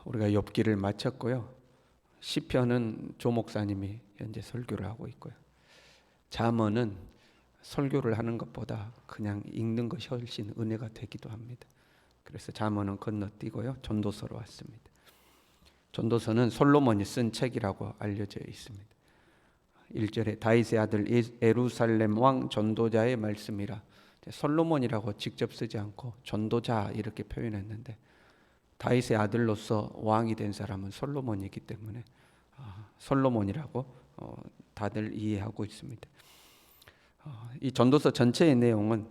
우리가 욥기를 마쳤고요. 시편은 조 목사님이 현재 설교를 하고 있고요. 잠언은 설교를 하는 것보다 그냥 읽는 것이 훨씬 은혜가 되기도 합니다. 그래서 잠언은 건너뛰고요. 전도서로 왔습니다. 전도서는 솔로몬이 쓴 책이라고 알려져 있습니다. 1절에 다윗의 아들 예루살렘 왕 전도자의 말씀이라. 솔로몬이라고 직접 쓰지 않고 전도자 이렇게 표현했는데, 다윗의 아들로서 왕이 된 사람은 솔로몬이기 때문에 솔로몬이라고 다들 이해하고 있습니다. 이 전도서 전체의 내용은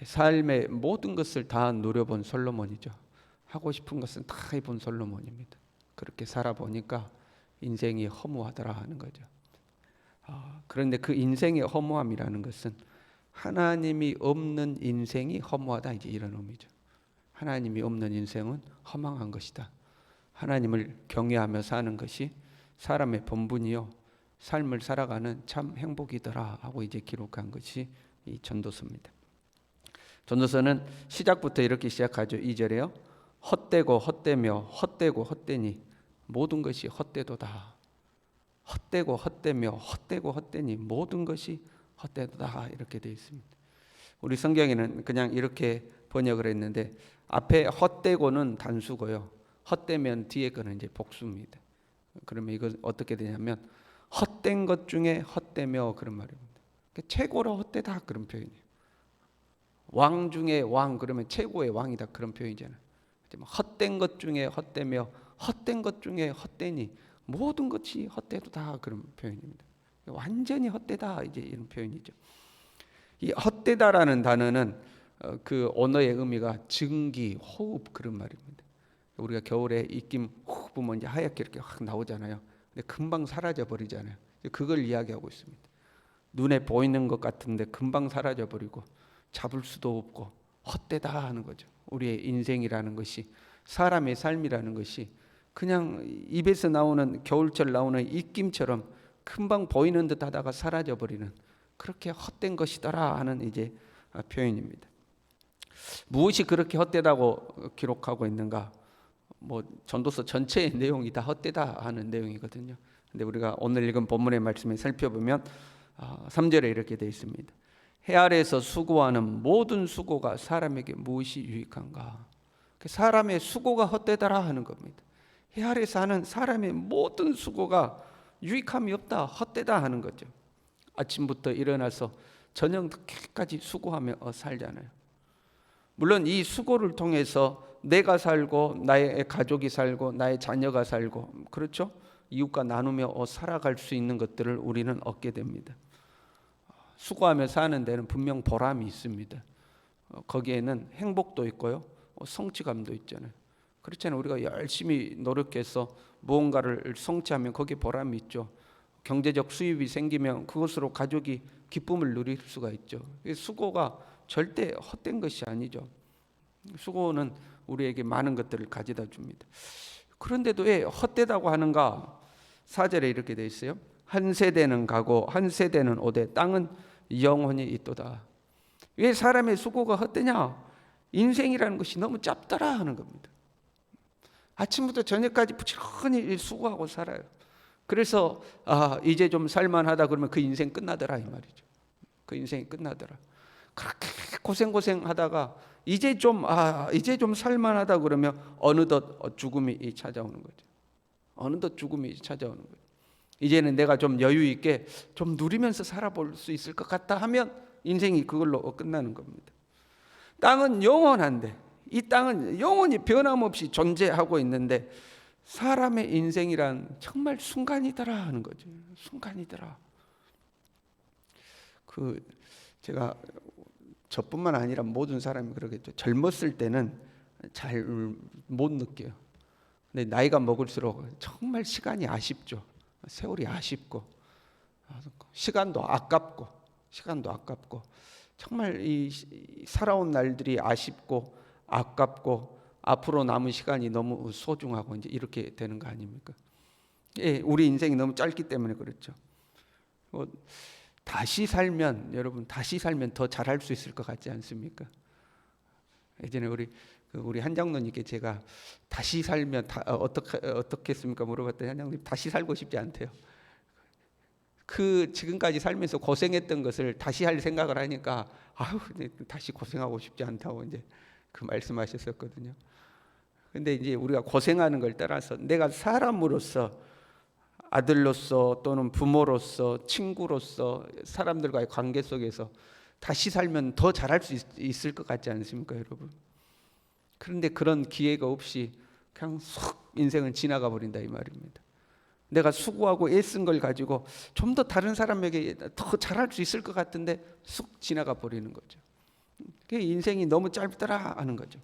삶의 모든 것을 다 누려본 솔로몬이죠. 하고 싶은 것은 다 해본 솔로몬입니다. 그렇게 살아보니까 인생이 허무하더라 하는 거죠. 그런데 그 인생의 허무함이라는 것은 하나님이 없는 인생이 허무하다, 이제 이런 의미죠. 하나님이 없는 인생은 허망한 것이다. 하나님을 경외하며 사는 것이 사람의 본분이요 삶을 살아가는 참 행복이더라 하고 이제 기록한 것이 이 전도서입니다. 전도서는 시작부터 이렇게 시작하죠. 2절에요. 헛되고 헛되며 헛되고 헛되니 모든 것이 헛되도다. 헛되고 헛되며 헛되고 헛되니 모든 것이 헛되도다, 이렇게 되어 있습니다. 우리 성경에는 그냥 이렇게 번역을 했는데, 앞에 헛되고는 단수고요, 헛되면 뒤에 거는 이제 복수입니다. 그러면 이거 어떻게 되냐면 헛된 것 중에 헛되며, 그런 말입니다. 최고로 헛되다, 그런 표현이에요. 왕 중에 왕 그러면 최고의 왕이다, 그런 표현이잖아요. 헛된 것 중에 헛되며 헛된 것 중에 헛되니 모든 것이 헛되도다, 그런 표현입니다. 완전히 헛되다, 이제 이런 표현이죠. 이 헛되다라는 단어는 그 언어의 의미가 증기, 호흡, 그런 말입니다. 우리가 겨울에 입김 훅 부으면 이제 하얗게 이렇게 확 나오잖아요. 근데 금방 사라져 버리잖아요. 그걸 이야기하고 있습니다. 눈에 보이는 것 같은데 금방 사라져 버리고 잡을 수도 없고 헛되다 하는 거죠. 우리의 인생이라는 것이, 사람의 삶이라는 것이 그냥 입에서 나오는, 겨울철 나오는 입김처럼 금방 보이는 듯 하다가 사라져 버리는, 그렇게 헛된 것이더라 하는 이제 표현입니다. 무엇이 그렇게 헛되다고 기록하고 있는가? 전도서 전체의 내용이 다 헛되다 하는 내용이거든요. 근데 우리가 오늘 읽은 본문의 말씀을 살펴보면 3절에 이렇게 되어 있습니다. 해 아래에서 수고하는 모든 수고가 사람에게 무엇이 유익한가? 사람의 수고가 헛되다라 하는 겁니다. 해 아래에서 하는 사람의 모든 수고가 유익함이 없다, 헛되다 하는 거죠. 아침부터 일어나서 저녁 늦게까지 수고하며 살잖아요. 물론 이 수고를 통해서 내가 살고 나의 가족이 살고 나의 자녀가 살고, 그렇죠? 이웃과 나누며 살아갈 수 있는 것들을 우리는 얻게 됩니다. 수고하며 사는 데는 분명 보람이 있습니다. 거기에는 행복도 있고요, 성취감도 있잖아요. 그렇잖아요. 우리가 열심히 노력해서 무언가를 성취하면 거기에 보람이 있죠. 경제적 수입이 생기면 그것으로 가족이 기쁨을 누릴 수가 있죠. 수고가 절대 헛된 것이 아니죠. 수고는 우리에게 많은 것들을 가져다 줍니다. 그런데도 왜 헛되다고 하는가? 4절에 이렇게 되어 있어요. 한 세대는 가고 한 세대는 오되 땅은 영원히 있도다. 왜 사람의 수고가 헛되냐? 인생이라는 것이 너무 짧더라 하는 겁니다. 아침부터 저녁까지 부지런히 수고하고 살아요. 그래서 이제 좀 살만하다 그러면 그 인생 끝나더라, 이 말이죠. 그 인생이 끝나더라. 그렇게 고생하다가 이제 좀 살만하다 그러면 어느덧 죽음이 찾아오는 거죠. 어느덧 죽음이 찾아오는 거죠. 이제는 내가 좀 여유 있게 좀 누리면서 살아볼 수 있을 것 같다 하면 인생이 그걸로 끝나는 겁니다. 땅은 영원한데, 이 땅은 영원히 변함없이 존재하고 있는데 사람의 인생이란 정말 순간이더라 하는 거죠. 순간이더라. 제가 저뿐만 아니라 모든 사람이 그러겠죠. 젊었을 때는 잘 못 느껴요. 근데 나이가 먹을수록 정말 시간이 아쉽죠. 세월이 아쉽고 시간도 아깝고 정말 이 살아온 날들이 아쉽고 아깝고 앞으로 남은 시간이 너무 소중하고 이제 이렇게 되는 거 아닙니까? 예, 우리 인생이 너무 짧기 때문에 그렇죠. 다시 살면 더 잘할 수 있을 것 같지 않습니까? 예전에 우리 한 장로님께 제가 다시 살면 어떻겠습니까 물어봤더니 한 장로님 다시 살고 싶지 않대요. 그 지금까지 살면서 고생했던 것을 다시 할 생각을 하니까 아유 다시 고생하고 싶지 않다고 이제 그 말씀하셨었거든요. 근데 이제 우리가 고생하는 걸 떠나서 내가 사람으로서, 아들로서 또는 부모로서, 친구로서 사람들과의 관계 속에서 다시 살면 더 잘할 수 있을 것 같지 않습니까, 여러분? 그런데 그런 기회가 없이 그냥 쑥 인생은 지나가 버린다 이 말입니다. 내가 수고하고 애쓴 걸 가지고 좀 더 다른 사람에게 더 잘할 수 있을 것 같은데 쑥 지나가 버리는 거죠. 인생이 너무 짧더라 하는 거죠.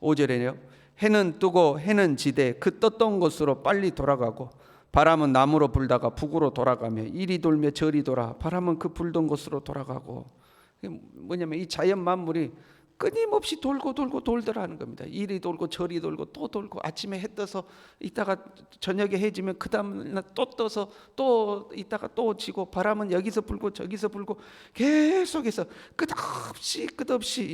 5절에요. 해는 뜨고 해는 지되 그 떴던 곳으로 빨리 돌아가고 바람은 남으로 불다가 북으로 돌아가며 이리 돌며 저리 돌아 바람은 그 불던 곳으로 돌아가고. 뭐냐면 이 자연 만물이 끊임없이 돌고 돌더라는 겁니다. 이리 돌고 저리 돌고 또 돌고, 아침에 해 떠서 이따가 저녁에 해 지면 그 다음날 또 떠서 또 이따가 또 지고, 바람은 여기서 불고 저기서 불고 계속해서 끝없이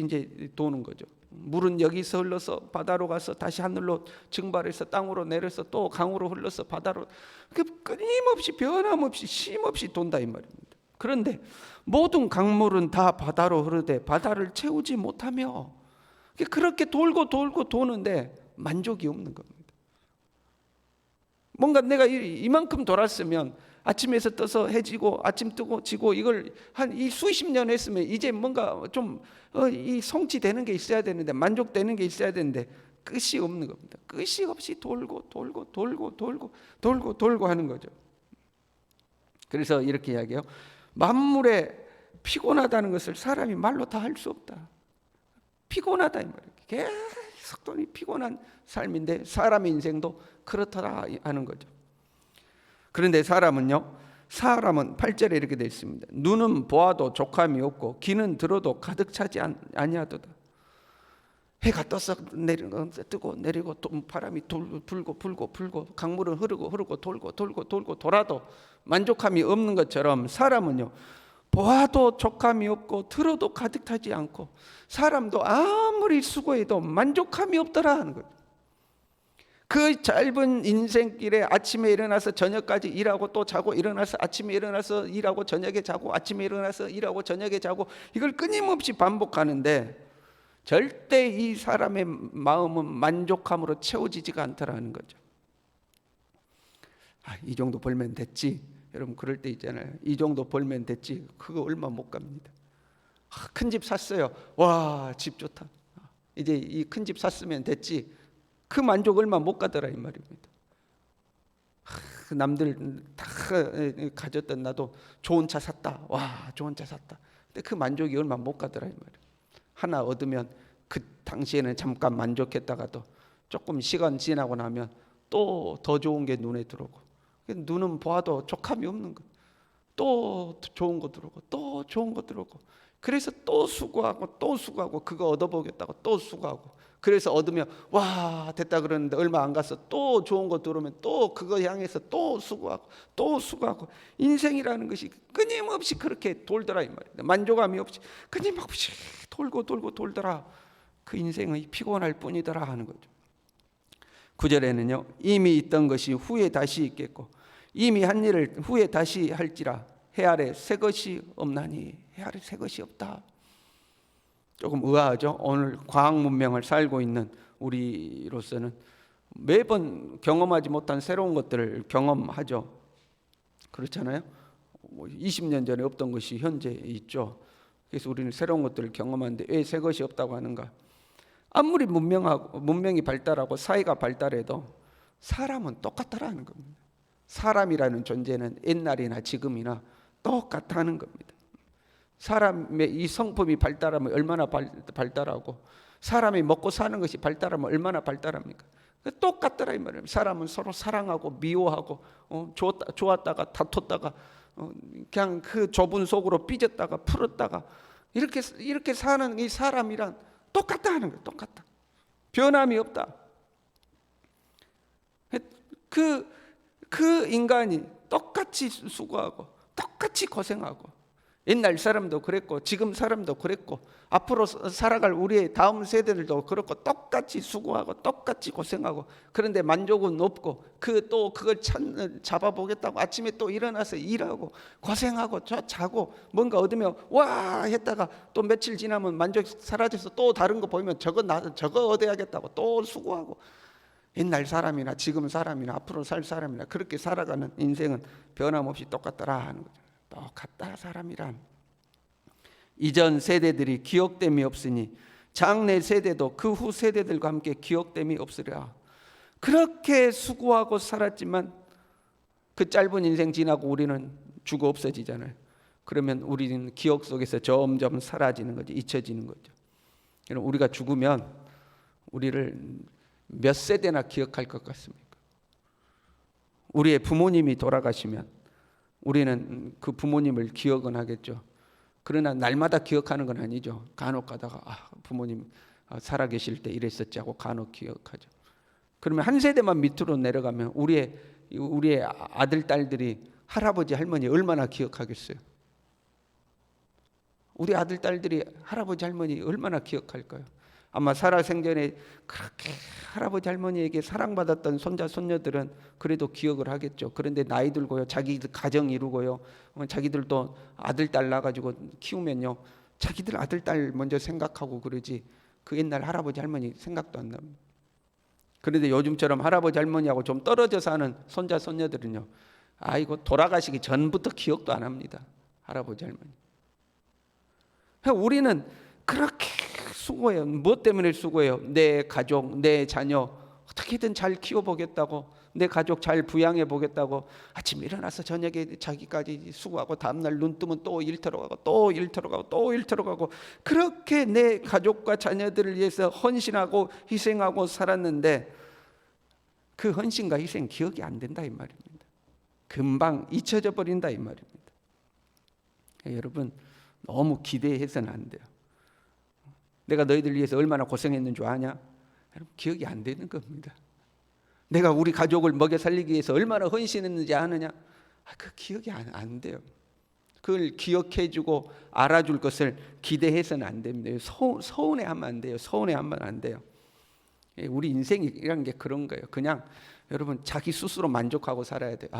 이제 도는 거죠. 물은 여기서 흘러서 바다로 가서 다시 하늘로 증발해서 땅으로 내려서 또 강으로 흘러서 바다로, 끊임없이 변함없이 쉼없이 돈다 이 말입니다. 그런데 모든 강물은 다 바다로 흐르되 바다를 채우지 못하며, 그렇게 돌고 도는데 만족이 없는 겁니다. 뭔가 내가 이만큼 돌았으면 아침에서 떠서 해지고 아침 뜨고 지고 이걸 한 이 수십 년 했으면 이제 뭔가 좀 이 성취되는 게 있어야 되는데, 만족되는 게 있어야 되는데 끝이 없는 겁니다. 끝이 없이 돌고 하는 거죠. 그래서 이렇게 이야기해요. 만물에 피곤하다는 것을 사람이 말로 다 할 수 없다. 피곤하다 이 말이에요. 계속 돈이 피곤한 삶인데 사람의 인생도 그렇더라 하는 거죠. 그런데 사람은 8절에 이렇게 되어 있습니다. 눈은 보아도 족함이 없고 귀는 들어도 가득 차지 아니하도다. 해가 떠서 뜨고 내리고 바람이 불고 강물은 흐르고 돌고 돌아도 만족함이 없는 것처럼 사람은요, 보아도 족함이 없고 들어도 가득 차지 않고 사람도 아무리 수고해도 만족함이 없더라 하는 거예요. 그 짧은 인생길에 아침에 일어나서 저녁까지 일하고 또 자고, 일어나서 아침에 일어나서 일하고 저녁에 자고, 아침에 일어나서 일하고 저녁에 자고, 이걸 끊임없이 반복하는데 절대 이 사람의 마음은 만족함으로 채워지지가 않더라는 거죠. 이 정도 벌면 됐지. 여러분 그럴 때 있잖아요. 이 정도 벌면 됐지. 그거 얼마 못 갑니다. 큰 집 샀어요. 와, 집 좋다. 이제 이 큰 집 샀으면 됐지. 그 만족 얼마 못 가더라 이 말입니다. 남들 다 가졌던 나도 좋은 차 샀다. 와, 좋은 차 샀다. 근데 그 만족이 얼마 못 가더라 이 말이에요. 하나 얻으면 그 당시에는 잠깐 만족했다가도 조금 시간 지나고 나면 또 더 좋은 게 눈에 들어오고, 눈은 보아도 족함이 없는 거. 또 좋은 거 들어오고 또 좋은 거 들어오고, 그래서 또 수고하고 그거 얻어보겠다고 또 수고하고, 그래서 얻으면 와 됐다 그러는데 얼마 안 가서 또 좋은 거 들어오면 또 그거 향해서 또 수고하고 인생이라는 것이 끊임없이 그렇게 돌더라 이 말이에요. 만족함이 없이 끊임없이 돌고 돌더라. 그 인생이 피곤할 뿐이더라 하는 거죠. 9절에는요, 이미 있던 것이 후에 다시 있겠고 이미 한 일을 후에 다시 할지라 해 아래 새 것이 없나니. 해 아래 새 것이 없다. 조금 의아하죠. 오늘 과학 문명을 살고 있는 우리로서는 매번 경험하지 못한 새로운 것들을 경험하죠. 그렇잖아요. 20년 전에 없던 것이 현재 있죠. 그래서 우리는 새로운 것들을 경험하는데 왜 새 것이 없다고 하는가? 아무리 문명이 발달하고 사회가 발달해도 사람은 똑같다라는 겁니다. 사람이라는 존재는 옛날이나 지금이나 똑같다는 겁니다. 사람의 이 성품이 발달하면 얼마나 발달하고, 사람이 먹고 사는 것이 발달하면 얼마나 발달합니까? 똑같더라 이 말이에요. 사람은 서로 사랑하고 미워하고 좋았다가 다퉜다가 그냥 그 좁은 속으로 삐졌다가 풀었다가 이렇게 사는 이 사람이란 똑같다 하는 거예요. 똑같다. 변함이 없다. 그 인간이 똑같이 수고하고 똑같이 고생하고 옛날 사람도 그랬고 지금 사람도 그랬고 앞으로 살아갈 우리의 다음 세대들도 그렇고 똑같이 수고하고 똑같이 고생하고 그런데 만족은 없고 또 그걸 잡아보겠다고 아침에 또 일어나서 일하고 고생하고 자고 뭔가 얻으면 와 했다가 또 며칠 지나면 만족 사라져서 또 다른 거 보이면 저거 얻어야겠다고 또 수고하고 옛날 사람이나 지금 사람이나 앞으로 살 사람이나 그렇게 살아가는 인생은 변함없이 똑같더라 하는 거죠. 똑같다 사람이란. 이전 세대들이 기억됨이 없으니 장래 세대도 그 후 세대들과 함께 기억됨이 없으리라. 그렇게 수고하고 살았지만 그 짧은 인생 지나고 우리는 죽어 없어지잖아요. 그러면 우리는 기억 속에서 점점 사라지는 거죠. 잊혀지는 거죠. 그럼 우리가 죽으면 우리를 몇 세대나 기억할 것 같습니까? 우리의 부모님이 돌아가시면 우리는 그 부모님을 기억은 하겠죠. 그러나 날마다 기억하는 건 아니죠. 간혹 가다가 부모님 살아계실 때 이랬었지 하고 간혹 기억하죠. 그러면 한 세대만 밑으로 내려가면 우리의 아들 딸들이 할아버지 할머니 얼마나 기억하겠어요? 우리 아들 딸들이 할아버지 할머니 얼마나 기억할까요? 아마 살아생전에 그렇게 할아버지 할머니에게 사랑받았던 손자 손녀들은 그래도 기억을 하겠죠. 그런데 나이 들고요, 자기들 가정 이루고요, 자기들도 아들 딸 낳아가지고 키우면요, 자기들 아들 딸 먼저 생각하고 그러지 그 옛날 할아버지 할머니 생각도 안 납니다. 그런데 요즘처럼 할아버지 할머니하고 좀 떨어져 사는 손자 손녀들은요, 아이고 돌아가시기 전부터 기억도 안 합니다. 할아버지 할머니. 우리는 그렇게 수고해요. 무엇 때문에 수고해요? 내 가족, 내 자녀 어떻게든 잘 키워보겠다고, 내 가족 잘 부양해 보겠다고 아침 일어나서 저녁에 자기까지 수고하고 다음날 눈 뜨면 또 일 들어가고 또 일 들어가고 또 일 들어가고 그렇게 내 가족과 자녀들을 위해서 헌신하고 희생하고 살았는데 그 헌신과 희생 기억이 안 된다 이 말입니다. 금방 잊혀져 버린다 이 말입니다. 여러분 너무 기대해서는 안 돼요. 내가 너희들 위해서 얼마나 고생했는 줄 아냐? 여러분 기억이 안 되는 겁니다. 내가 우리 가족을 먹여 살리기 위해서 얼마나 헌신했는지 아느냐? 그 기억이 안 돼요. 그걸 기억해주고 알아줄 것을 기대해서는 안 됩니다. 서운해하면 안 돼요. 서운해하면 안 돼요. 우리 인생이란 게 그런 거예요. 그냥 여러분 자기 스스로 만족하고 살아야 돼요.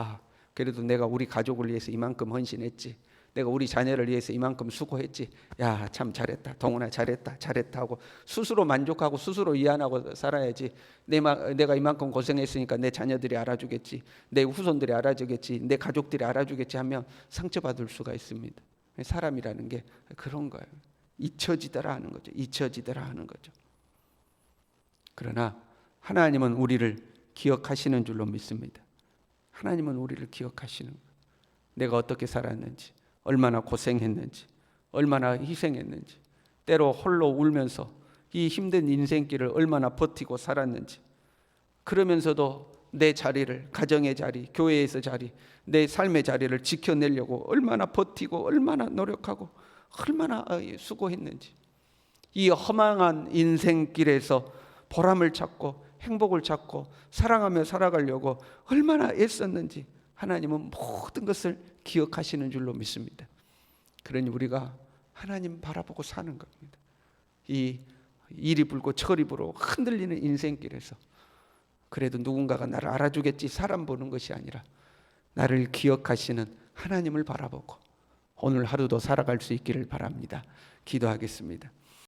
그래도 내가 우리 가족을 위해서 이만큼 헌신했지, 내가 우리 자녀를 위해서 이만큼 수고했지, 야 참 잘했다, 동훈아 잘했다 하고 스스로 만족하고 스스로 위안하고 살아야지. 내가 이만큼 고생했으니까 내 자녀들이 알아주겠지, 내 후손들이 알아주겠지, 내 가족들이 알아주겠지 하면 상처받을 수가 있습니다. 사람이라는 게 그런 거예요. 잊혀지더라 하는 거죠. 잊혀지더라 하는 거죠. 그러나 하나님은 우리를 기억하시는 줄로 믿습니다. 하나님은 우리를 기억하시는 거예요. 내가 어떻게 살았는지, 얼마나 고생했는지, 얼마나 희생했는지, 때로 홀로 울면서 이 힘든 인생길을 얼마나 버티고 살았는지, 그러면서도 내 자리를, 가정의 자리, 교회에서 자리, 내 삶의 자리를 지켜내려고 얼마나 버티고 얼마나 노력하고 얼마나 수고했는지, 이 허망한 인생길에서 보람을 찾고 행복을 찾고 사랑하며 살아가려고 얼마나 애썼는지 하나님은 모든 것을 기억하시는 줄로 믿습니다. 그러니 우리가 하나님 바라보고 사는 겁니다. 이 이리 불고 저리 불고 흔들리는 인생길에서 그래도 누군가가 나를 알아주겠지 사람 보는 것이 아니라 나를 기억하시는 하나님을 바라보고 오늘 하루도 살아갈 수 있기를 바랍니다. 기도하겠습니다.